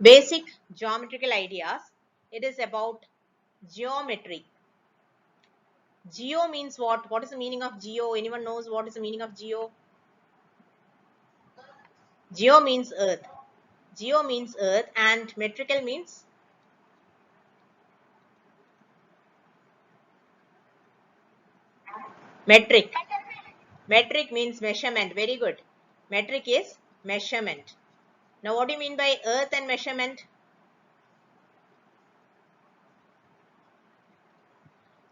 Basic geometrical ideas. It is about geometry. Geo means what? What is the meaning of geo? Anyone knows what is the meaning of geo? Geo means earth. Geo means earth and metrical means metric. Metric means measurement. Very good. Metric is measurement. Now what do you mean by earth and measurement?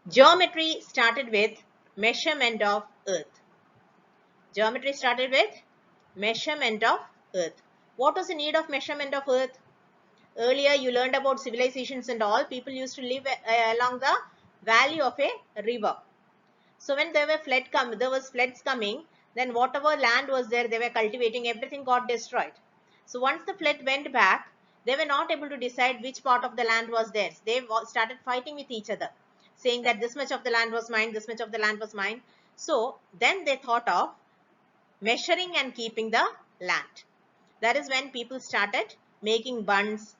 Geometry started with measurement of earth. Geometry started with measurement of earth. What was the need of measurement of earth? Earlier you learned about civilizations and all. People used to live along the valley of a river. So when there was floods coming, then whatever land was there, they were cultivating, everything got destroyed. So once the flood went back, they were not able to decide which part of the land was theirs. They started fighting with each other, saying that this much of the land was mine, this much of the land was mine. So then they thought of measuring and keeping the land. That is when people started making bunds,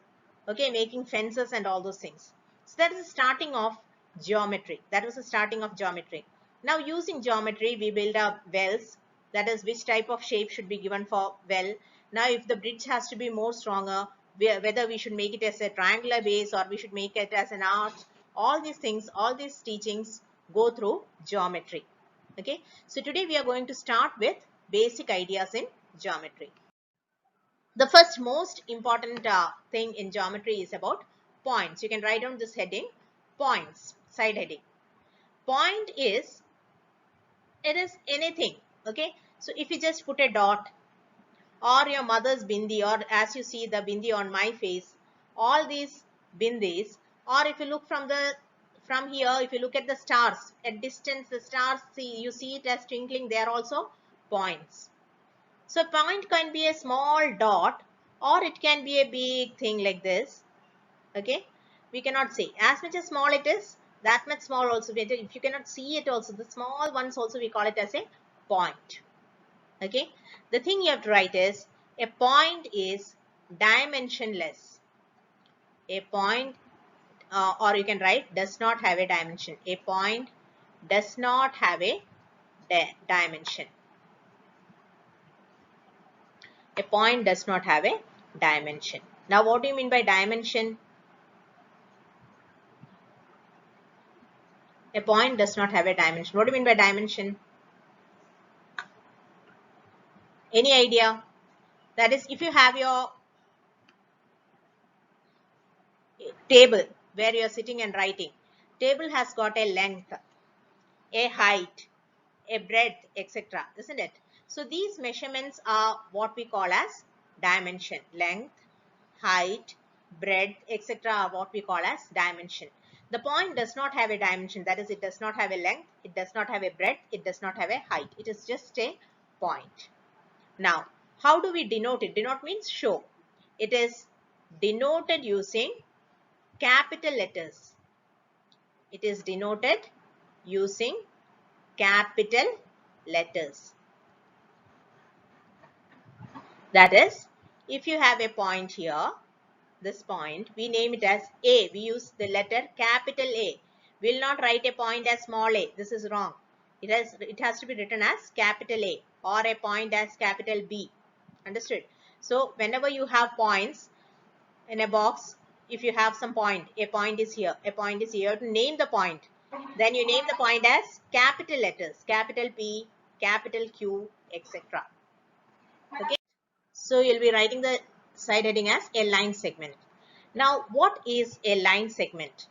okay, making fences and all those things. So that is the starting of geometry. That was the starting of geometry. Now using geometry, we build up wells. That is which type of shape should be given for well. Now if the bridge has to be more stronger, whether we should make it as a triangular base or we should make it as an arch, all these things, all these teachings go through geometry. Okay, so today we are going to start with basic ideas in geometry. The first most important thing in geometry is about points. You can write down this heading, points, side heading. Point is, it is anything. Okay, so if you just put a dot or your mother's bindi, or as you see the bindi on my face, all these bindis, or if you look from here, if you look at the stars at distance, the stars, you see it as twinkling, they are also points. So point can be a small dot or it can be a big thing like this. Okay, we cannot say as much as small it is, that much small also. If you cannot see it also, the small ones also we call it as a point. Okay, the thing you have to write is a point is dimensionless. A point, or you can write does not have a dimension. A point does not have a dimension. A point does not have a dimension. Now what do you mean by dimension? A point does not have a dimension. What do you mean by dimension? Any idea? That is, if you have your table where you are sitting and writing, table has got a length, a height, a breadth, etc. Isn't it? So these measurements are what we call as dimension. Length, height, breadth, etc. are what we call as dimension. The point does not have a dimension. That is, it does not have a length, it does not have a breadth, it does not have a height. It is just a point. Now, how do we denote it? Denote means show. It is denoted using capital letters. It is denoted using capital letters. That is, if you have a point here, this point, we name it as A. We use the letter capital A. We will not write a point as small a. This is wrong. It has to be written as capital A or a point as capital B. Understood? So whenever you have points in a box, if you have some point, a point is here, a point is here, to name the point, then you name the point as capital letters, capital P, capital Q, etc. Okay, so you'll be writing the side heading as a line segment. Now what is a line segment?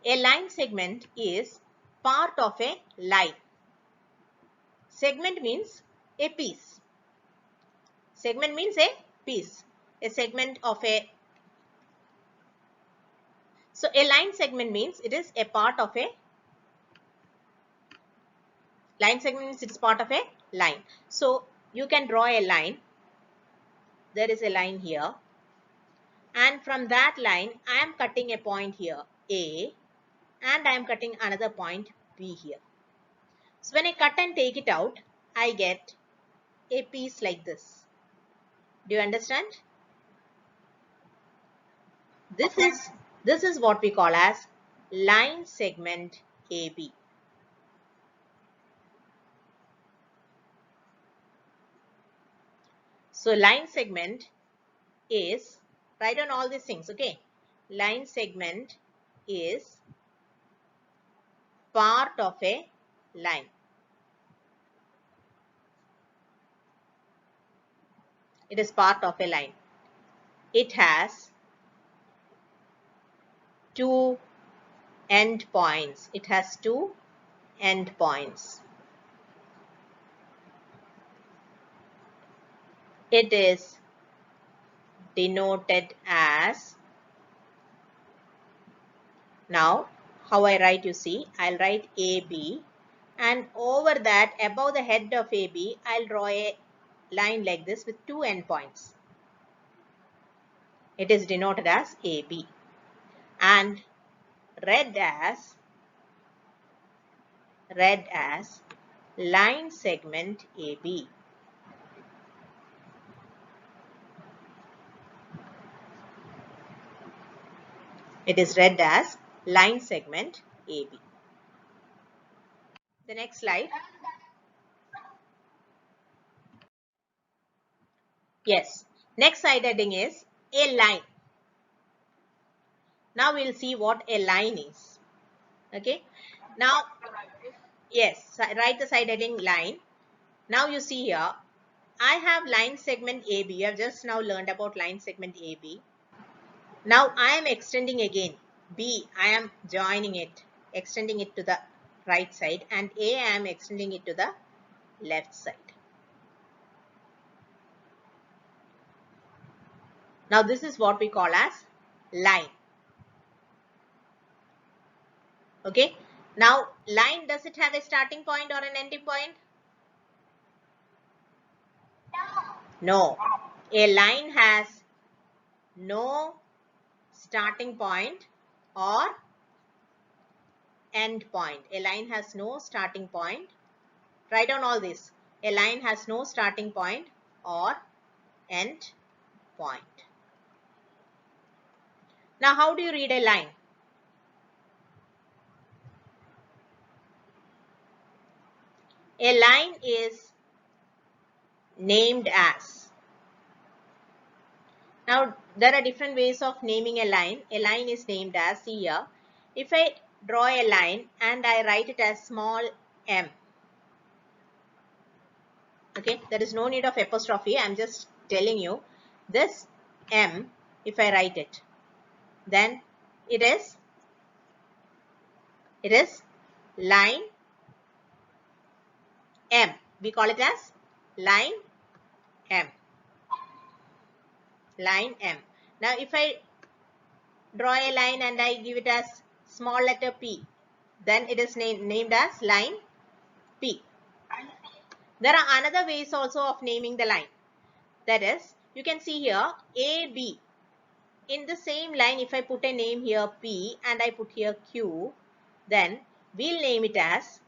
A line segment is part of a line. Segment means a piece. Segment means a piece, a segment of a. So a line segment means it is a part of a line segment means it's part of a line. So you can draw a line. There is a line here, and from that line I am cutting a point here A, and I am cutting another point B here. So when I cut and take it out, I get a piece like this. Do you understand? This is what we call as line segment AB. So line segment is, write down all these things, okay? Line segment is part of a line. It is part of a line. It has two end points. It has two end points. It is denoted as, now how I write, you see, I'll write AB, and over that, above the head of AB, I'll draw a line like this with two endpoints. It is denoted as AB and read as line segment AB. It is read as line segment AB. The next slide. Yes, next side heading is a line. Now we'll see what a line is. Okay. Now, yes, write the side heading line. Now you see here, I have line segment AB. You have just now learned about line segment AB. Now I am extending again. B, I am joining it, extending it to the right side, and A, I am extending it to the left side. Now this is what we call as line. Okay. Now line, does it have a starting point or an ending point? No. A line has no starting point or end point. A line has no starting point. Write down all this. A line has no starting point or end point. Now how do you read a line? A line is named as. Now there are different ways of naming a line. A line is named as, see here. If I draw a line and I write it as small m. Okay, there is no need of apostrophe. I'm just telling you this m, if I write it, then it is line M. We call it as line M. Line M. Now if I draw a line and I give it as small letter P, then it is named as line P. There are another ways also of naming the line. That is, you can see here AB. In the same line, if I put a name here P and I put here Q, then we'll name it as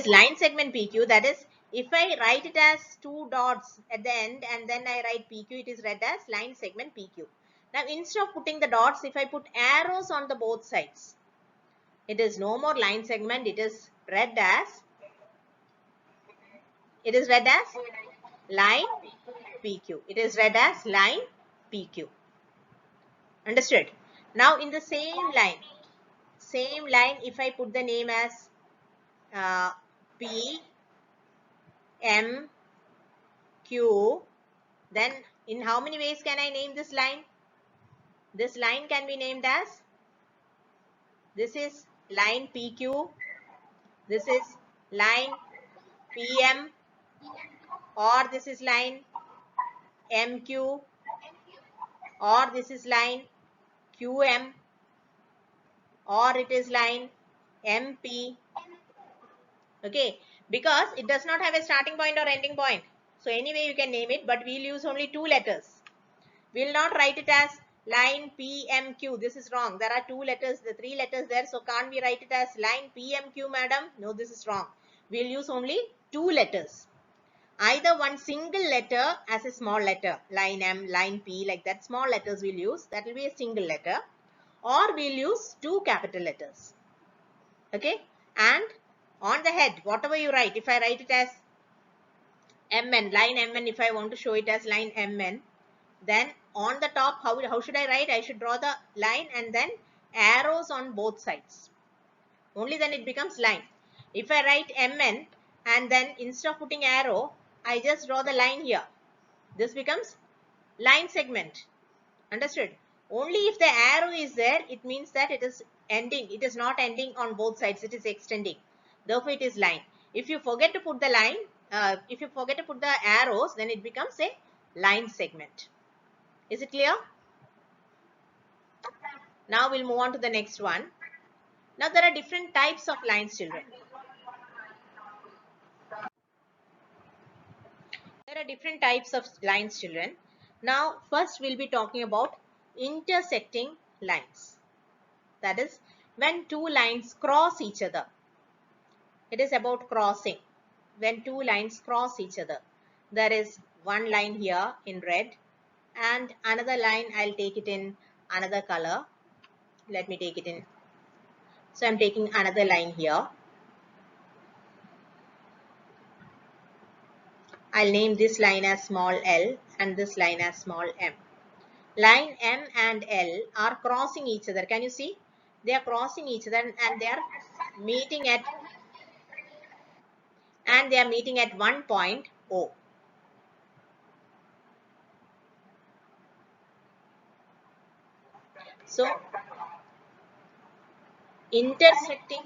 line segment PQ. That is, if I write it as two dots at the end and then I write PQ, it is read as line segment PQ. Now instead of putting the dots, if I put arrows on the both sides, it is no more line segment. It is read as line PQ. It is read as line PQ. Understood? Now in the same line, if I put the name as P M Q, then in how many ways can I name this line? This line can be named as, this is line PQ, this is line PM, or this is line MQ, or this is line QM, or it is line MP. Okay, because it does not have a starting point or ending point. So anyway you can name it, but we'll use only two letters. We'll not write it as line PMQ. This is wrong. There are two letters, the three letters there. So can't we write it as line PMQ, madam? No, this is wrong. We'll use only two letters. Either one single letter as a small letter, line M, line P, like that, small letters we'll use, that will be a single letter, or we'll use two capital letters. Okay, and on the head, whatever you write, if I write it as MN, line MN, if I want to show it as line MN, then on the top, how should I write? I should draw the line and then arrows on both sides. Only then it becomes line. If I write MN and then instead of putting arrow, I just draw the line here. This becomes line segment. Understood? Only if the arrow is there, it means that it is ending. It is not ending on both sides. It is extending. Therefore, it is line. If you forget to put the line, if you forget to put the arrows, then it becomes a line segment. Is it clear? Now we'll move on to the next one. Now there are different types of lines, children. There are different types of lines, children. Now first we'll be talking about intersecting lines. That is when two lines cross each other. It is about crossing. When two lines cross each other. There is one line here in red and another line, I'll take it in another color. Let me take it in. So I'm taking another line here. I'll name this line as small l and this line as small m. Line M and L are crossing each other. Can you see? They are crossing each other and they are meeting at one point O. So intersecting,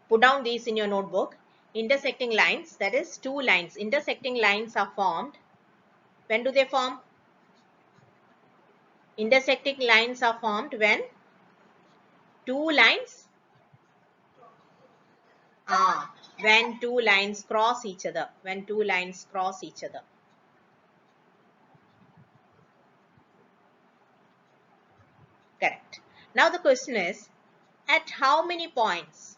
put down these in your notebook. Intersecting lines, that is two lines. Intersecting lines are formed. When do they form? Intersecting lines are formed when two lines when two lines cross each other. When two lines cross each other. Correct. Now the question is, at how many points?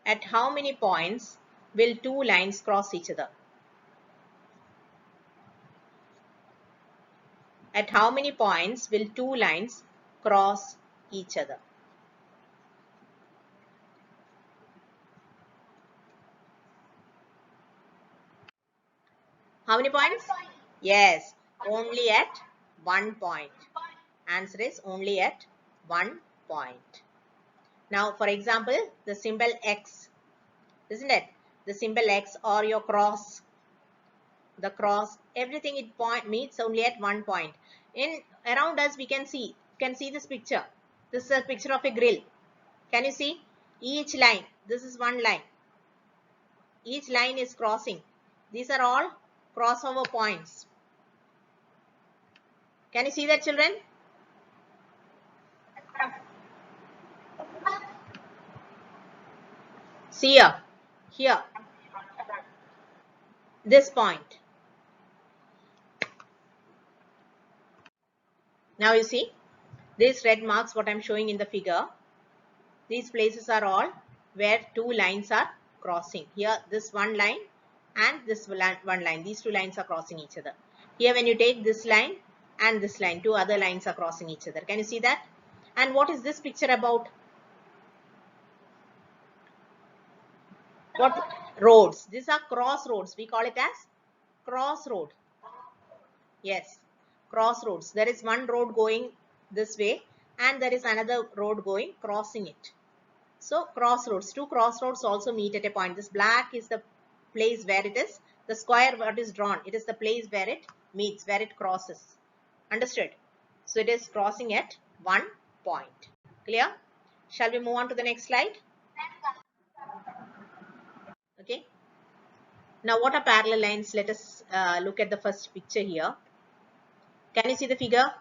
At how many points will two lines cross each other? At how many points will two lines cross each other? How many points? Yes, only at 1 point. Answer is only at 1 point. Now, for example, the symbol X, isn't it? The symbol X or your cross, the cross, everything it meets only at 1 point. In around us, we can see this picture. This is a picture of a grill. Can you see? Each line, this is one line. Each line is crossing. These are all crossover points. Can you see that, children? See here, this point. Now you see, these red marks, what I'm showing in the figure, these places are all where two lines are crossing. Here, this one line and this one line. These two lines are crossing each other. Here, when you take this line and this line, two other lines are crossing each other. Can you see that? And what is this picture about? What? Roads. These are crossroads. We call it as crossroad. Yes, crossroads. There is one road going this way and there is another road going crossing it. So crossroads, two crossroads also meet at a point. This black is the place where it is, the square what is drawn, it is the place where it meets, where it crosses. Understood? So it is crossing at 1 point. Clear? Shall we move on to the next slide? Okay. Now what are parallel lines? Let us look at the first picture here. Can you see the figure?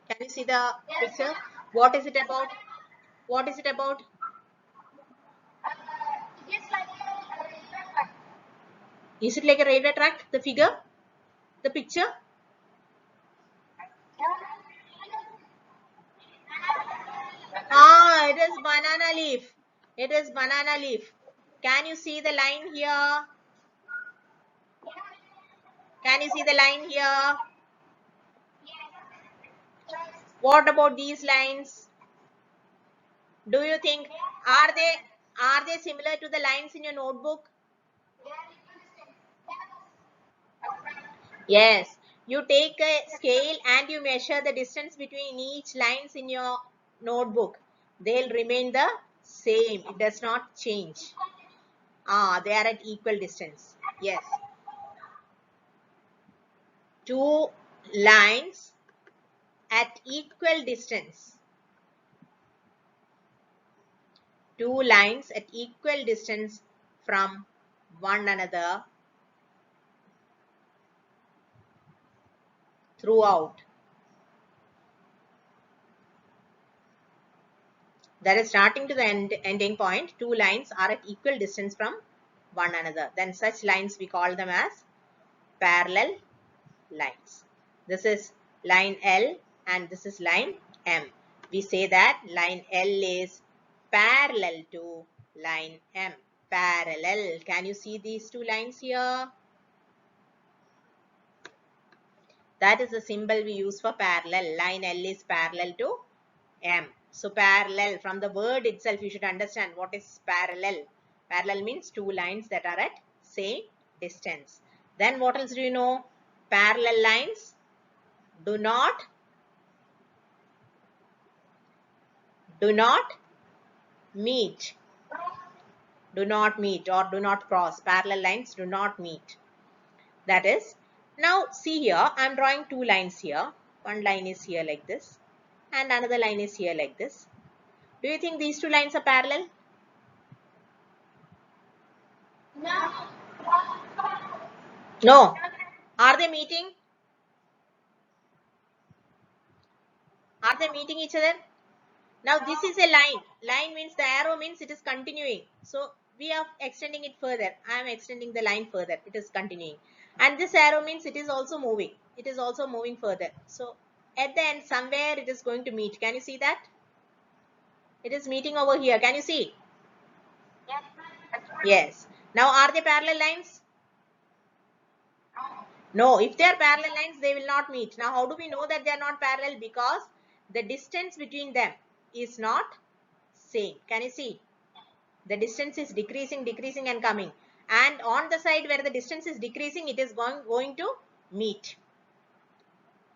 Can you see the picture? What is it about? What is it about? Is it like a railway track, the figure? The picture? banana leaf. It is banana leaf. Can you see the line here? Can you see the line here? What about these lines? Do you think are they similar to the lines in your notebook? Yes. You take a scale and you measure the distance between each lines in your notebook. They'll remain the same. It does not change. They are at equal distance. Yes. Two lines at equal distance. Two lines at equal distance from one another throughout. That is starting to the ending point. Two lines are at equal distance from one another. Then such lines we call them as parallel lines. This is line L and this is line M. We say that line L is parallel to line M. Parallel. Can you see these two lines here? That is the symbol we use for parallel. Line L is parallel to M. So parallel, from the word itself you should understand what is parallel. Parallel means two lines that are at same distance. Then what else do you know? Parallel lines do not meet. Do not meet or do not cross. Parallel lines do not meet. That is, now see here, I am drawing two lines here. One line is here like this and another line is here like this. Do you think these two lines are parallel? No. Are they meeting? Are they meeting each other? Now this is a line. Line means the arrow means it is continuing. So we are extending it further. I am extending the line further. It is continuing. And this arrow means it is also moving. It is also moving further. So at the end somewhere it is going to meet. Can you see that? It is meeting over here. Can you see? Yes. Now are they parallel lines? No. If they are parallel lines, they will not meet. Now how do we know that they are not parallel? Because the distance between them is not same. Can you see? The distance is decreasing and coming. And on the side where the distance is decreasing, it is going to meet.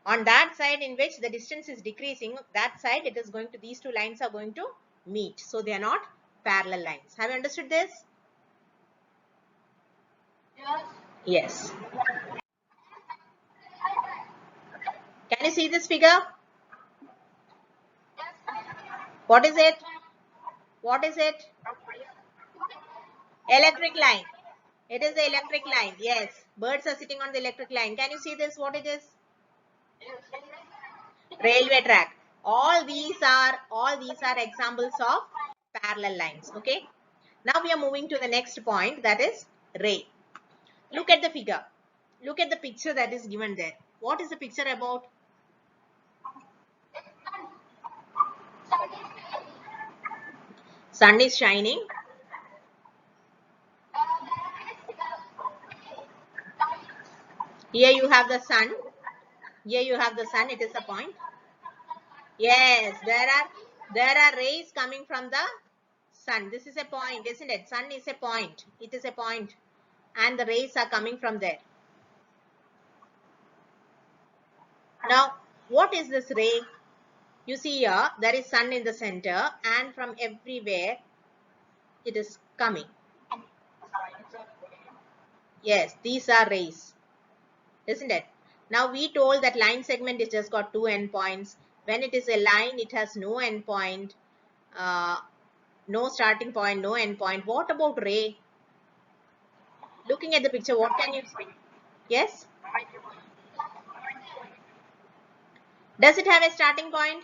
On that side in which the distance is decreasing, that side it is going to, these two lines are going to meet. So they are not parallel lines. Have you understood this? Yes. Can you see this figure? What is it? What is it? Electric line. It is the electric line. Yes. Birds are sitting on the electric line. Can you see this? What it is? Railway track. All these are examples of parallel lines. Okay. Now we are moving to the next point, that is ray. Look at the figure. Look at the picture that is given there. What is the picture about? Sun is shining. Here you have the sun. Here you have the sun. It is a point. Yes, there are rays coming from the sun. This is a point, isn't it? Sun is a point. It is a point, and the rays are coming from there. Now, what is this ray? You see here, there is sun in the center, and from everywhere it is coming. Yes, these are rays, isn't it? Now we told that line segment is just got two endpoints. When it is a line, it has no endpoint, no starting point, no endpoint. What about ray? Looking at the picture, what can you see? Yes? Does it have a starting point?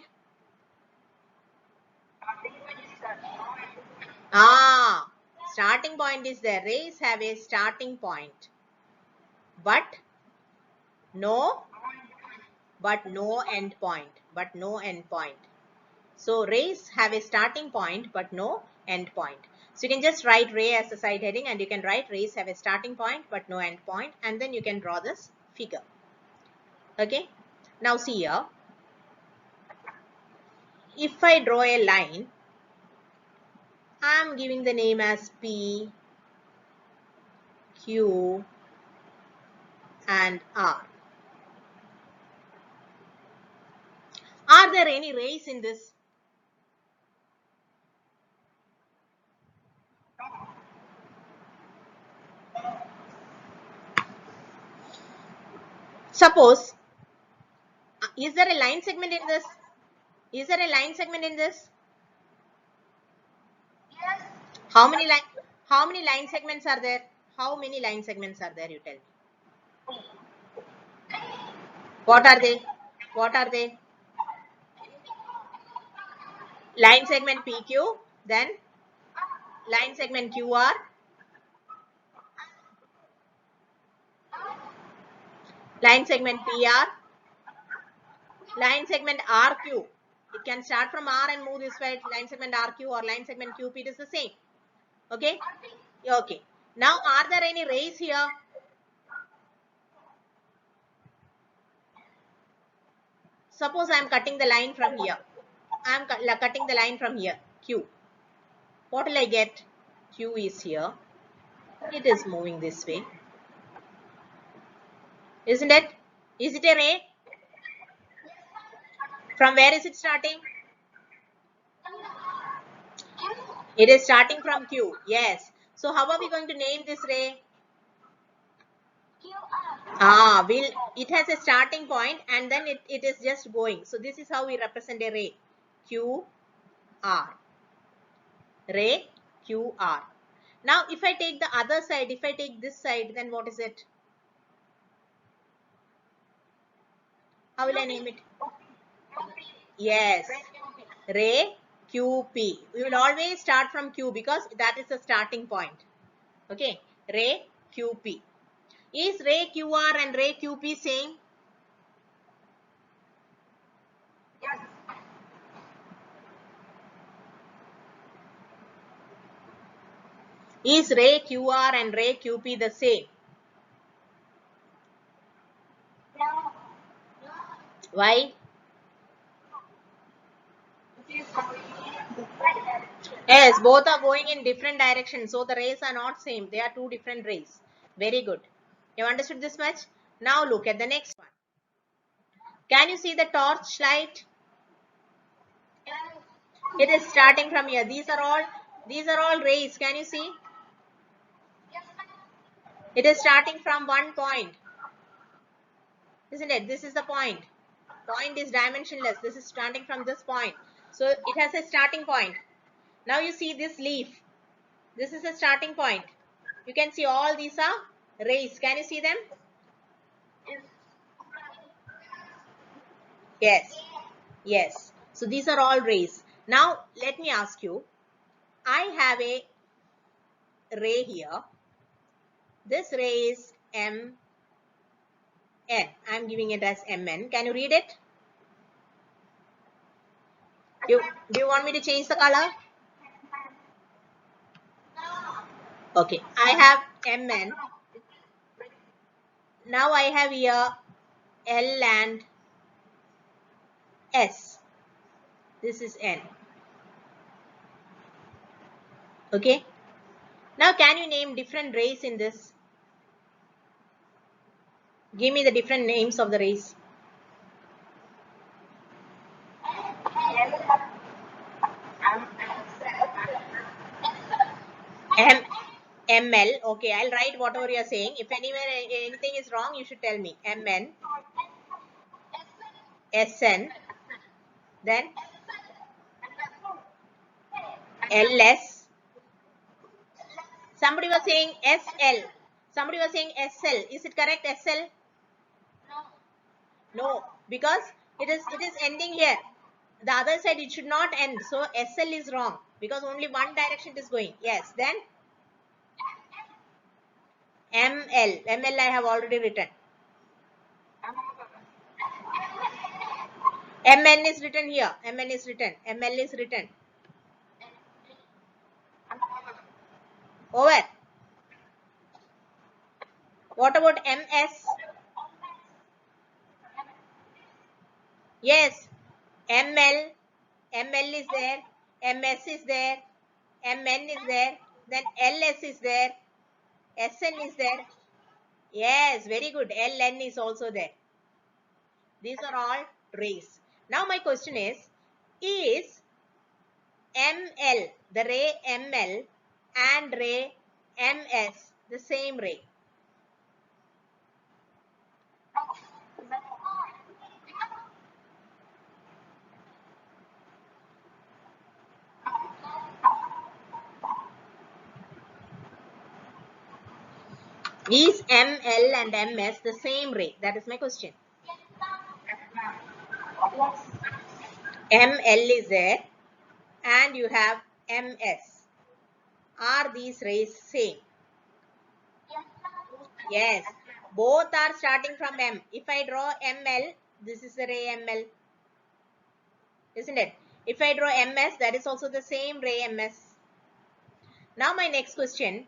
Starting point is there. Rays have a starting point, but no end point. So rays have a starting point but no end point. So you can just write ray as a side heading, and you can write rays have a starting point but no end point, and then you can draw this figure. Okay. Now see here. If I draw a line, I am giving the name as P, Q, and R. Are there any rays in this? Suppose, is there a line segment in this? Is there a line segment in this? Yes. How many line segments are there? How many line segments are there? You tell me. What are they? What are they? Line segment PQ, then line segment QR, line segment PR, line segment RQ. It can start from R and move this way. Line segment RQ or line segment QP, it is the same. Okay? Okay. Now, are there any rays here? Suppose I am cutting the line from here. I am cutting the line from here, Q. What will I get? Q is here. It is moving this way. Isn't it? Is it a ray? From where is it starting? It is starting from Q. Yes. So how are we going to name this ray? It has a starting point and then it is just going. So this is how we represent a ray. Q, R. Ray, Q, R. Now if I take the other side, if I take this side, then what is it? How will I name it? Yes. Ray, QP. We will always start from Q because that is the starting point. Okay. Ray, QP. Is ray QR and ray QP same? Yes. Is ray QR and ray QP the same? No. Why? It is going in the right direction. Yes, both are going in different directions. So the rays are not same. They are two different rays. Very good. You understood this much? Now look at the next one. Can you see the torch light? Yes. It is starting from here. These are all rays. Can you see? Yes. It is starting from one point. Isn't it? This is the point. Point is dimensionless. This is starting from this point. So it has a starting point. Now you see this leaf. This is a starting point. You can see all these are rays. Can you see them? Yes. Yes. So these are all rays. Now let me ask you. I have a ray here. This ray is MN. I'm giving it as MN. Can you read it? Do you want me to change the color? Okay. I have MN. Now I have here L and S. This is N. Okay. Now can you name different rays in this? Give me the different names of the rays. M ML. Okay, I'll write whatever you are saying. If anywhere anything is wrong, you should tell me. MN, SN, then LS. Somebody was saying SL. Somebody was saying SL. Is it correct? SL? No, because it is ending here. The other side it should not end. So SL is wrong because only one direction is going. Yes. Then ML. ML I have already written. Mn is written here. Mn is written. Ml is written. Over. What about Ms? Yes. Ml. Ml is there. Ms is there. Mn is there. Then Ls is there. Sn is there. Yes, very good. Ln is also there. These are all rays. Now my question is ML, the ray ML and ray MS the same ray? Is ML and MS the same ray? That is my question. ML is there and you have MS. Are these rays same? Yes. Both are starting from M. If I draw ML, this is the ray ML. Isn't it? If I draw MS, that is also the same ray MS. Now my next question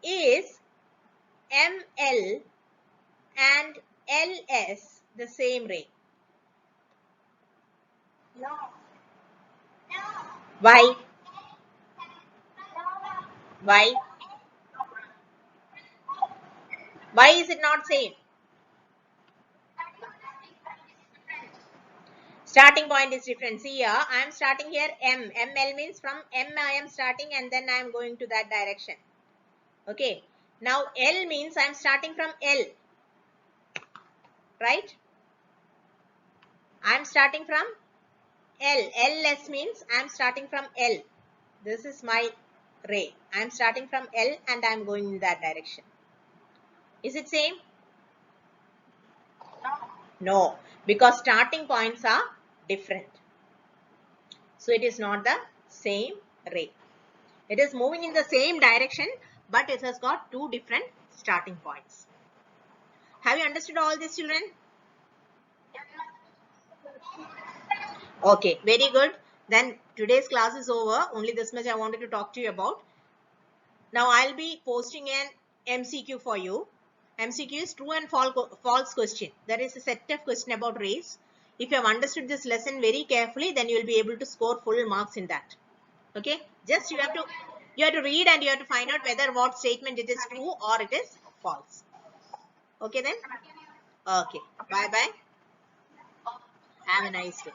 is ML and LS the same ray? No. Why? Why? Why is it not same? Starting point is different. See here, I am starting here M. ML means from M I am starting and then I am going to that direction. Okay. Now L means I am starting from L. Right? I am starting from L. LS means I am starting from L. This is my ray. I am starting from L and I am going in that direction. Is it same? No, because starting points are different. So it is not the same ray. It is moving in the same direction, but it has got two different starting points. Have you understood all this, children? Okay, very good. Then today's class is over. Only this much I wanted to talk to you about. Now I'll be posting an MCQ for you. MCQ is true and false question. There is a set of question about race. If you have understood this lesson very carefully, then you will be able to score full marks in that. Okay, just you have to read and you have to find out whether what statement it is true or it is false. Okay then. Okay, bye bye. Have a nice day.